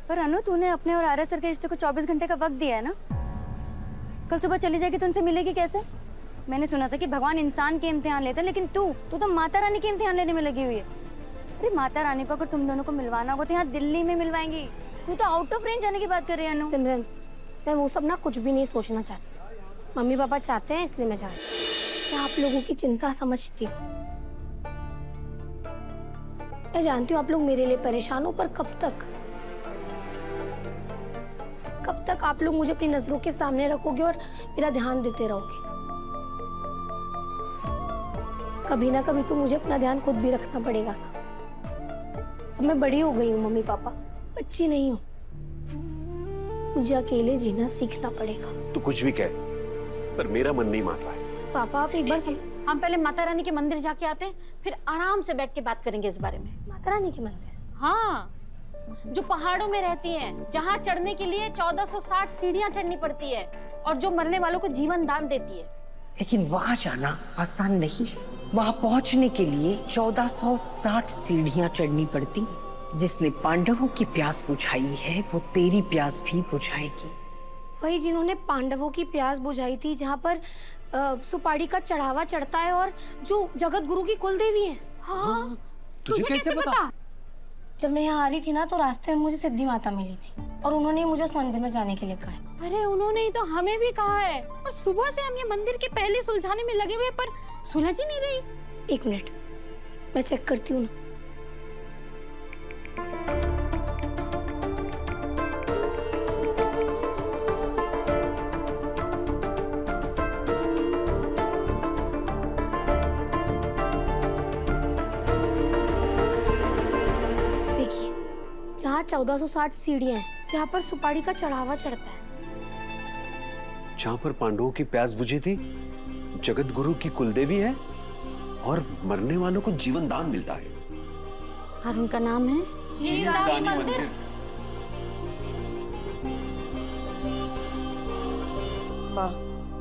पर अनु, तूने अपने और आर्या सर के रिश्ते को 24 घंटे का वक्त दिया है ना। कल सुबह चली जाएगी तो उनसे मिलेगी कैसे? मैंने सुना था कि भगवान इंसान के इम्तिहान लेते हैं, लेकिन तू तो माता रानी के इम्तिहान लेने में लगी हुई है। अरे माता रानी को अगर तुम दोनों को मिलवाना होगा तो यहाँ दिल्ली में मिलवाएंगी। तू तो आउट ऑफ रेंज जाने की बात कर रही है अनु। सिमरन, मैं वो सब ना कुछ भी नहीं सोचना चाहती। मम्मी पापा चाहते हैं इसलिए मैं चाह रही हूँ। मैं आप लोगों की चिंता समझती हूँ। मैं जानती हूँ आप लोग मेरे लिए परेशान हो, पर कब तक आप लोग मुझे अपनी नजरों के सामने रखोगे और मेरा ध्यान देते रहोगे? कभी ना कभी तो मुझे अपना ध्यान खुद भी रखना पड़ेगा ना। अब मैं बड़ी हो गई हूँ मम्मी पापा, बच्ची नहीं हूँ। मुझे अकेले जीना सीखना पड़ेगा। तू कुछ भी कह, पर मेरा मन नहीं मान रहा है। पापा आप एक बार हम पहले माता रानी के मंदिर जाके आते हैं, फिर आराम से बैठ के बात करेंगे इस बारे में। माता रानी के मंदिर? हाँ, जो पहाड़ों में रहती हैं, जहाँ चढ़ने के लिए 1460 सीढ़ियाँ चढ़नी पड़ती है और जो मरने वालों को जीवन दान देती है। लेकिन वहां जाना आसान नहीं है। वहां पहुंचने के लिए 1460 सीढ़ियां चढ़नी पड़ती। जिसने पांडवों की प्यास बुझाई है वो तेरी प्यास भी बुझाएगी। वही जिन्होंने पांडवों की प्यास बुझाई थी, जहाँ पर सुपारी का चढ़ावा चढ़ता है और जो जगत गुरु की कुल देवी है। हाँ, तुझे कैसे पता? जब मैं यहाँ आ रही थी ना तो रास्ते में मुझे सिद्धि माता मिली थी और उन्होंने मुझे उस मंदिर में जाने के लिए कहा है। अरे उन्होंने ही तो हमें भी कहा है, और सुबह से हम ये मंदिर के पहले सुलझाने में लगे हुए, पर सुलझ ही नहीं रही। एक मिनट, मैं चेक करती हूँ ना। जहाँ 1460 सीढ़ियां हैं, जहाँ पर सुपारी का चढ़ावा चढ़ता है। जहाँ पर पांडवों की प्यास बुझी थी, जगत गुरु की कुलदेवी है और मरने वालों को जीवन दान मिलता है। और उनका नाम है जीवदानी मंदिर। माँ,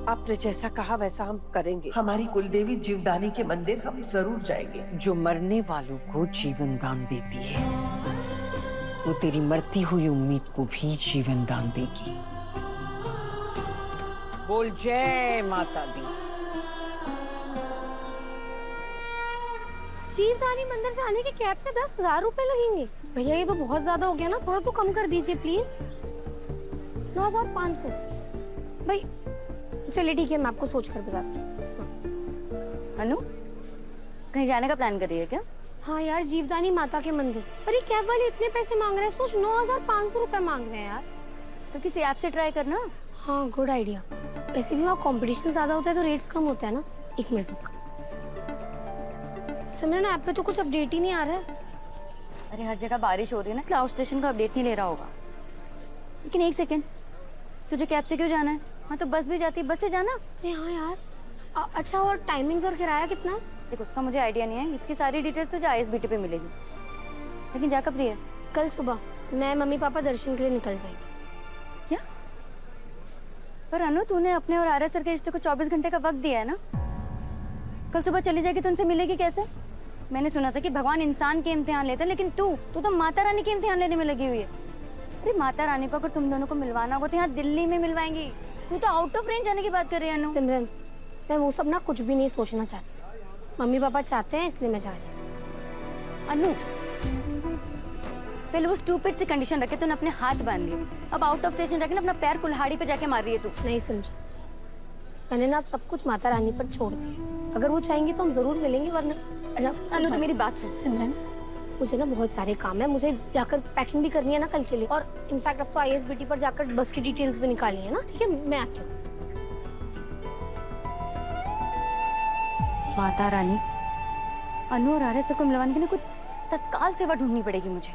आपने जैसा कहा वैसा हम करेंगे। हमारी कुलदेवी जीवदानी के मंदिर हम जरूर जाएंगे। जो मरने वालों को जीवन दान देती है वो तेरी मरती हुई उम्मीद को भी जीवन दान देगी। बोल जय माता दी। जीवदानी मंदिर से आने के कैब से 10,000 रुपए लगेंगे। भैया ये तो बहुत ज्यादा हो गया ना, थोड़ा तो कम कर दीजिए प्लीज। 9,500। भाई चलिए ठीक है, मैं आपको सोच कर बताती हूँ। अनु, कहीं जाने का प्लान कर रही है क्या? हाँ यार, जीवदानी माता के मंदिर। पर ये कैब वाले इतने पैसे मांग रहे हैं। सोच, 9,500 रुपए मांग रहे हैं यार। तो किसी ऐप से ट्राई करना। हाँ, गुड आइडिया। वैसे भी वहाँ कंपटीशन ज्यादा होता है तो रेट्स कम होता है ना। एक मिनट रुक। सिमरन, ऐप पे तो कुछ अपडेट ही नहीं आ रहा है। अरे हर जगह बारिश हो रही है ना, इसलिए आउट स्टेशन का अपडेट नहीं ले रहा होगा। लेकिन एक सेकेंड, तुझे कैब से क्यों जाना है? हाँ तो बस भी जाती है, बस से जाना। अरे हाँ यार। अच्छा, और टाइमिंग्स और किराया कितना है? देख, उसका मुझे आइडिया नहीं है। इसकी सारी डिटेल्स तुझे ISBT पे मिलेगी। लेकिन जा कब रही है? कल सुबह मैं मम्मी पापा दर्शन के लिए निकल जाएंगे। क्या? पर अनु, तूने अपने और आर्या सर के रिश्ते को 24 घंटे का वक्त दिया है ना। कल सुबह चली जाएगी तो उनसे मिलेगी कैसे? मैंने सुना था कि भगवान इंसान के इम्तिहान लेते हैं, लेकिन तू तो माता रानी के इम्तिहान लेने में लगी हुई है। अरे माता रानी को अगर तुम दोनों को मिलवाना होगा तो यहाँ दिल्ली में मिलवाएंगी। तू तो आउट ऑफ रेंज जाने की बात कर रही है अनु। सिमरन, मैं वो सब ना कुछ भी नहीं सोचना चाहती। मम्मी पापा चाहते हैं इसलिए मैं जा रही हूँ। अनु, पहले वो स्टूपिड सी कंडीशन रखे तूने अपने हाथ बांध लिए। अब आउट ऑफ स्टेशन जाके ना अपना पैर कुल्हाड़ी पे जाके मार रही है तू। नहीं सिमरन, मैंने ना अब सब कुछ माता रानी पर छोड़ दिया। अगर वो चाहेंगी तो हम जरूर मिलेंगे, वरना अनु तो मेरी बात सुन। सिमरन, मुझे ना बहुत सारे काम है। मुझे जाकर पैकिंग भी करनी है ना कल के लिए। और इनफैक्ट अब तो ISBT पर जाकर बस की डिटेल्स भी निकाली है ना। ठीक है, मैं आती हूँ। माता रानी, अनु और आर्या सर को मिलवाने के लिए कुछ तत्काल सेवा ढूंढनी पड़ेगी मुझे।